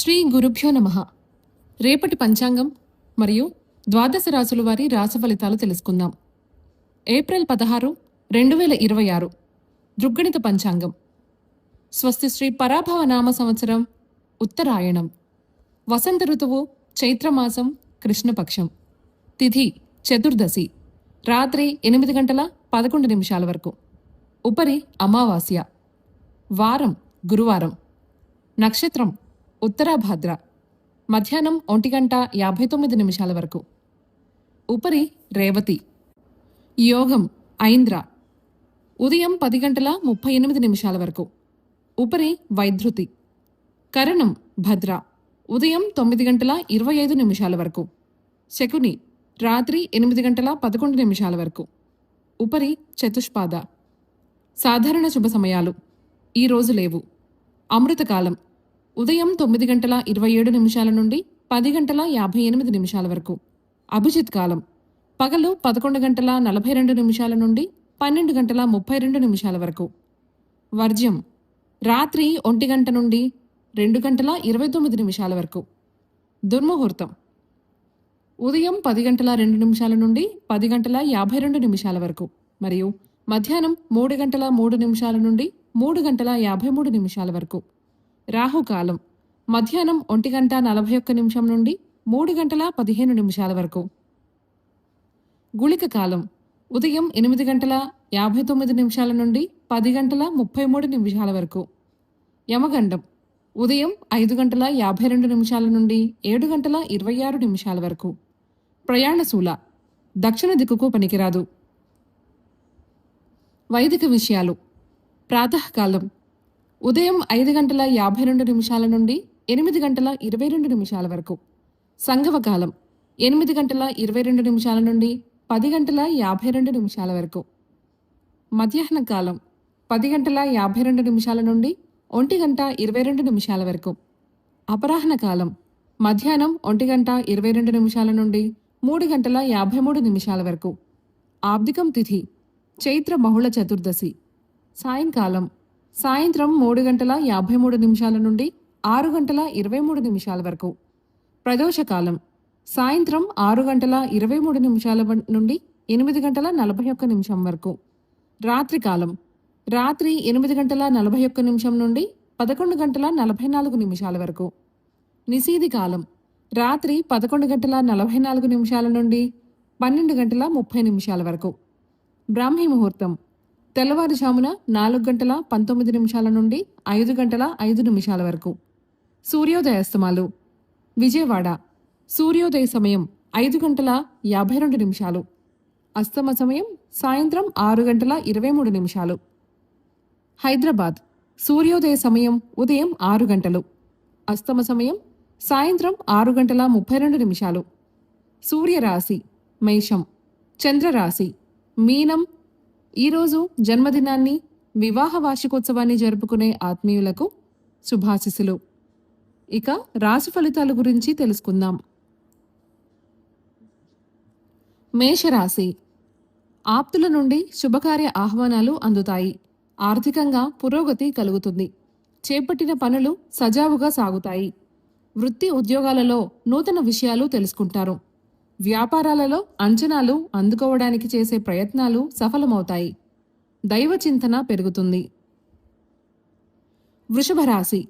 శ్రీ గురుభ్యో నమః. రేపటి పంచాంగం మరియు ద్వాదశ రాశుల వారి రాశి ఫలితాలు తెలుసుకుందాం. ఏప్రిల్ 16, 2026 దృగ్గణిత పంచాంగం. స్వస్తి శ్రీ పరాభవ నామ సంవత్సరం ఉత్తరాయణం. వసంత ఋతువు చైత్రమాసం కృష్ణపక్షం. తిథి చతుర్దశి రాత్రి 8:11 వరకు. ఉపరి అమావాస్య. వారం గురువారం. నక్షత్రం ఉత్తరాభాద్ర. మధ్యాహ్నం 1:59 వరకు. ఉపరి రేవతి. యోగం ఐంద్ర. ఉదయం 10:38 వరకు. ఉపరి వైధృతి. కరణం భద్ర. ఉదయం 9:25 వరకు. శకుని రాత్రి 8:11 వరకు. ఉపరి చతుష్పాద. సాధారణ శుభ సమయాలు ఈ రోజు లేవు. అమృతకాలం ఉదయం 9:27 నుండి 10:58 వరకు. అభిజిత్ కాలం పగలు 11:42 నుండి 12:32 వరకు. వర్జ్యం రాత్రి 1 గంట నుండి 2:29 వరకు. దుర్ముహూర్తం ఉదయం 10:02 నుండి 10:52 వరకు మరియు మధ్యాహ్నం 3:03 నుండి 3:53 వరకు. రాహుకాలం మధ్యాహ్నం 1:41 నుండి 3:15 వరకు. గుళిక కాలం ఉదయం 8:59 నుండి 10:33 వరకు. యమగండం ఉదయం 5:52 నుండి 7:26 వరకు. ప్రయాణశూల దక్షిణ దిక్కుకు పనికిరాదు. వైదిక విషయాలు ప్రాతకాలం ఉదయం 5:52 నుండి 8:22 వరకు. సంగమకాలం 8:22 నుండి 10:52 వరకు. మధ్యాహ్న కాలం 10:52 నుండి 1:22 వరకు. అపరాహ్న కాలం మధ్యాహ్నం 1:22 నుండి 3:53 వరకు. ఆబ్దికం తిథి చైత్ర బహుళ చతుర్దశి. సాయంకాలం సాయంత్రం 3:53 నుండి 6:23 వరకు. ప్రదోషకాలం సాయంత్రం 6:23 నుండి 8:41 వరకు. రాత్రికాలం రాత్రి 8:41 నుండి 11:44 వరకు. నిశీది కాలం రాత్రి 11:44 నుండి 12:30 వరకు. బ్రాహ్మీ ముహూర్తం తెల్లవారుజామున 4:19 నుండి 5:05 వరకు. సూర్యోదయాస్తమాలు విజయవాడ సూర్యోదయ సమయం 5:52. అస్తమ సమయం సాయంత్రం 6:23. హైదరాబాద్ సూర్యోదయ సమయం ఉదయం 6 గంటలు. అస్తమ సమయం సాయంత్రం 6:32. సూర్యరాశి మేషం. చంద్రరాశి మీనం. ఈరోజు జన్మదినాన్ని వివాహ వార్షికోత్సవాన్ని జరుపుకునే ఆత్మీయులకు శుభాశిస్సులు. ఇక రాశి ఫలితాల గురించి తెలుసుకుందాం. మేషరాశి ఆప్తుల నుండి శుభకార్య ఆహ్వానాలు అందుతాయి. ఆర్థికంగా పురోగతి కలుగుతుంది. చేపట్టిన పనులు సజావుగా సాగుతాయి. వృత్తి ఉద్యోగాలలో నూతన విషయాలు తెలుసుకుంటారు. వ్యాపారాలలో అంచనాలు అందుకోవడానికి చేసే ప్రయత్నాలు సఫలమవుతాయి. దైవ చింతన పెరుగుతుంది. వృషభ రాశి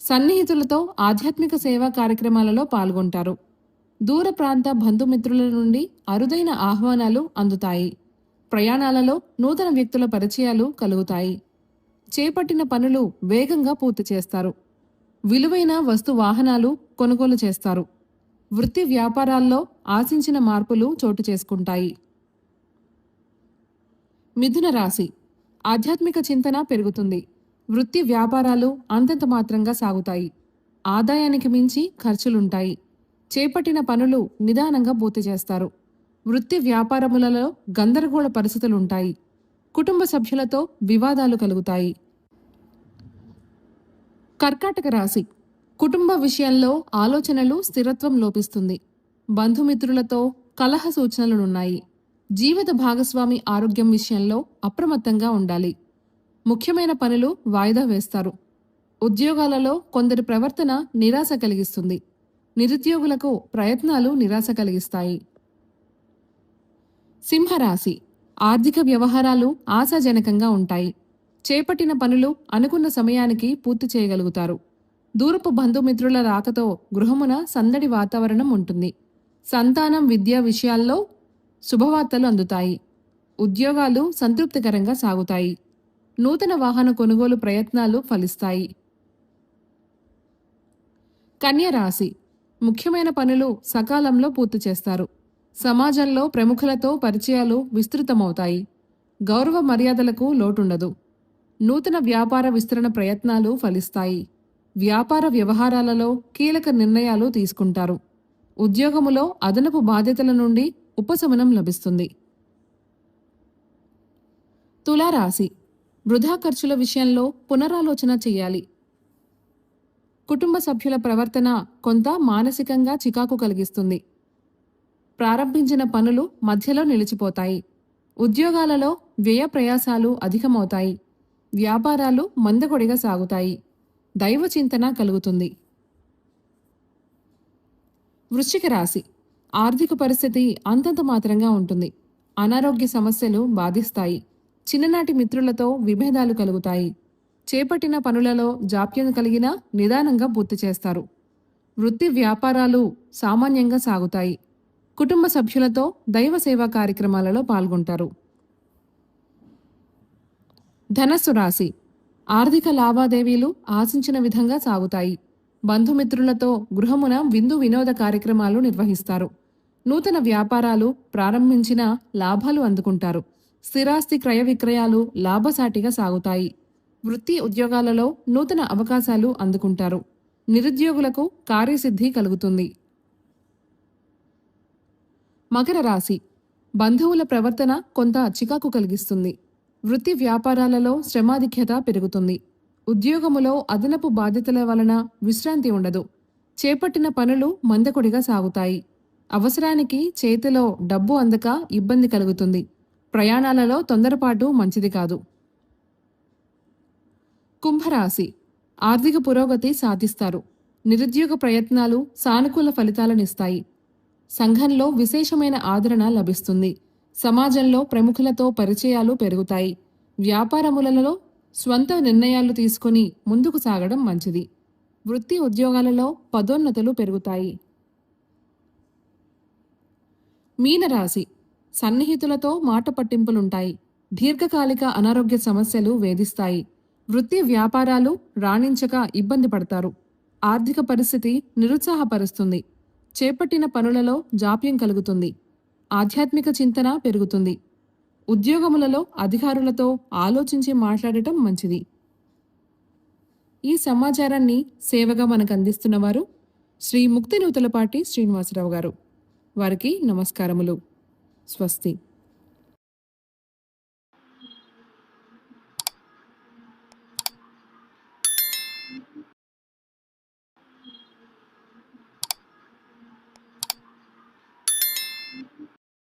సన్నిహితులతో ఆధ్యాత్మిక సేవా కార్యక్రమాలలో పాల్గొంటారు. దూర ప్రాంత బంధుమిత్రుల నుండి అరుదైన ఆహ్వానాలు అందుతాయి. ప్రయాణాలలో నూతన వ్యక్తుల పరిచయాలు కలుగుతాయి. చేపట్టిన పనులు వేగంగా పూర్తి చేస్తారు. విలువైన వస్తు వాహనాలు కొనుగోలు చేస్తారు. వృత్తి వ్యాపారాల్లో ఆశించిన మార్పులు చోటు చేసుకుంటాయి. మిథున రాశి ఆధ్యాత్మిక చింతన పెరుగుతుంది. వృత్తి వ్యాపారాలు అంతంత మాత్రంగా సాగుతాయి. ఆదాయానికి మించి ఖర్చులుంటాయి. చేపట్టిన పనులు నిదానంగా పూర్తి చేస్తారు. వృత్తి వ్యాపారములలో గందరగోళ పరిస్థితులుంటాయి. కుటుంబ సభ్యులతో వివాదాలు కలుగుతాయి. కర్కాటక రాశి కుటుంబ విషయంలో ఆలోచనలు స్థిరత్వం లోపిస్తుంది. బంధుమిత్రులతో కలహ సూచనలున్నాయి. జీవిత భాగస్వామి ఆరోగ్యం విషయంలో అప్రమత్తంగా ఉండాలి. ముఖ్యమైన పనులు వాయిదా వేస్తారు. ఉద్యోగాలలో కొందరి ప్రవర్తన నిరాశ కలిగిస్తుంది. నిరుద్యోగులకు ప్రయత్నాలు నిరాశ కలిగిస్తాయి. సింహరాశి ఆర్థిక వ్యవహారాలు ఆశాజనకంగా ఉంటాయి. చేపట్టిన పనులు అనుకున్న సమయానికి పూర్తి చేయగలుగుతారు. దూరపు బంధుమిత్రుల రాకతో గృహమున సందడి వాతావరణం ఉంటుంది. సంతానం విద్యా విషయాల్లో శుభవార్తలు అందుతాయి. ఉద్యోగాలు సంతృప్తికరంగా సాగుతాయి. నూతన వాహన కొనుగోలు ప్రయత్నాలు ఫలిస్తాయి. కన్య రాశి ముఖ్యమైన పనులు సకాలంలో పూర్తి చేస్తారు. సమాజంలో ప్రముఖులతో పరిచయాలు విస్తృతమవుతాయి. గౌరవ మర్యాదలకు లోటుండదు. నూతన వ్యాపార విస్తరణ ప్రయత్నాలు ఫలిస్తాయి. వ్యాపార వ్యవహారాలలో కీలక నిర్ణయాలు తీసుకుంటారు. ఉద్యోగములో అదనపు బాధ్యతల నుండి ఉపశమనం లభిస్తుంది. తులారాశి వృధా ఖర్చుల విషయంలో పునరాలోచన చేయాలి. కుటుంబ సభ్యుల ప్రవర్తన కొంత మానసికంగా చికాకు కలిగిస్తుంది. ప్రారంభించిన పనులు మధ్యలో నిలిచిపోతాయి. ఉద్యోగాలలో వ్యయ ప్రయాసాలు అధికమవుతాయి. వ్యాపారాలు మందకొడిగా సాగుతాయి. దైవ చింతన కలుగుతుంది. వృశ్చిక రాశి ఆర్థిక పరిస్థితి అంతంత మాత్రంగా ఉంటుంది. అనారోగ్య సమస్యలు బాధిస్తాయి. చిన్ననాటి మిత్రులతో విభేదాలు కలుగుతాయి. చేపట్టిన పనులలో జాప్యం కలిగినా నిదానంగా పూర్తి చేస్తారు. వృత్తి వ్యాపారాలు సామాన్యంగా సాగుతాయి. కుటుంబ సభ్యులతో దైవ సేవా కార్యక్రమాలలో పాల్గొంటారు. ధనస్సు రాశి ఆర్థిక లావాదేవీలు ఆశించిన విధంగా సాగుతాయి. బంధుమిత్రులతో గృహమున విందు వినోద కార్యక్రమాలు నిర్వహిస్తారు. నూతన వ్యాపారాలు ప్రారంభించిన లాభాలు అందుకుంటారు. స్థిరాస్తి క్రయ విక్రయాలు లాభసాటిగా సాగుతాయి. వృత్తి ఉద్యోగాలలో నూతన అవకాశాలు అందుకుంటారు. నిరుద్యోగులకు కార్యసిద్ధి కలుగుతుంది. మకర రాశి బంధువుల ప్రవర్తన కొంత చికాకు కలిగిస్తుంది. వృత్తి వ్యాపారాలలో శ్రమాధిక్యత పెరుగుతుంది. ఉద్యోగములో అదనపు బాధ్యతల వలన విశ్రాంతి ఉండదు. చేపట్టిన పనులు మందకొడిగా సాగుతాయి. అవసరానికి చేతిలో డబ్బు అందక ఇబ్బంది కలుగుతుంది. ప్రయాణాలలో తొందరపాటు మంచిది కాదు. కుంభరాశి ఆర్థిక పురోగతి సాధిస్తారు. నిరుద్యోగ ప్రయత్నాలు సానుకూల ఫలితాలనిస్తాయి. సంఘంలో విశేషమైన ఆదరణ లభిస్తుంది. సమాజంలో ప్రముఖులతో పరిచయాలు పెరుగుతాయి. వ్యాపారములలో స్వంత నిర్ణయాలు తీసుకుని ముందుకు సాగడం మంచిది. వృత్తి ఉద్యోగాలలో పదోన్నతులు పెరుగుతాయి. మీనరాశి సన్నిహితులతో మాట పట్టింపులుంటాయి. దీర్ఘకాలిక అనారోగ్య సమస్యలు వేధిస్తాయి. వృత్తి వ్యాపారాలు రాణించక ఇబ్బంది పడతారు. ఆర్థిక పరిస్థితి నిరుత్సాహపరుస్తుంది. చేపట్టిన పనులలో జాప్యం కలుగుతుంది. ఆధ్యాత్మిక చింతన పెరుగుతుంది. ఉద్యోగములలో అధికారులతో ఆలోచించి మాట్లాడటం మంచిది. ఈ సమాచారాన్ని సేవగా మనకు అందిస్తున్నవారు శ్రీ ముక్తినూతలపాటి శ్రీనివాసరావు గారు. వారికి నమస్కారములు. స్వస్తి.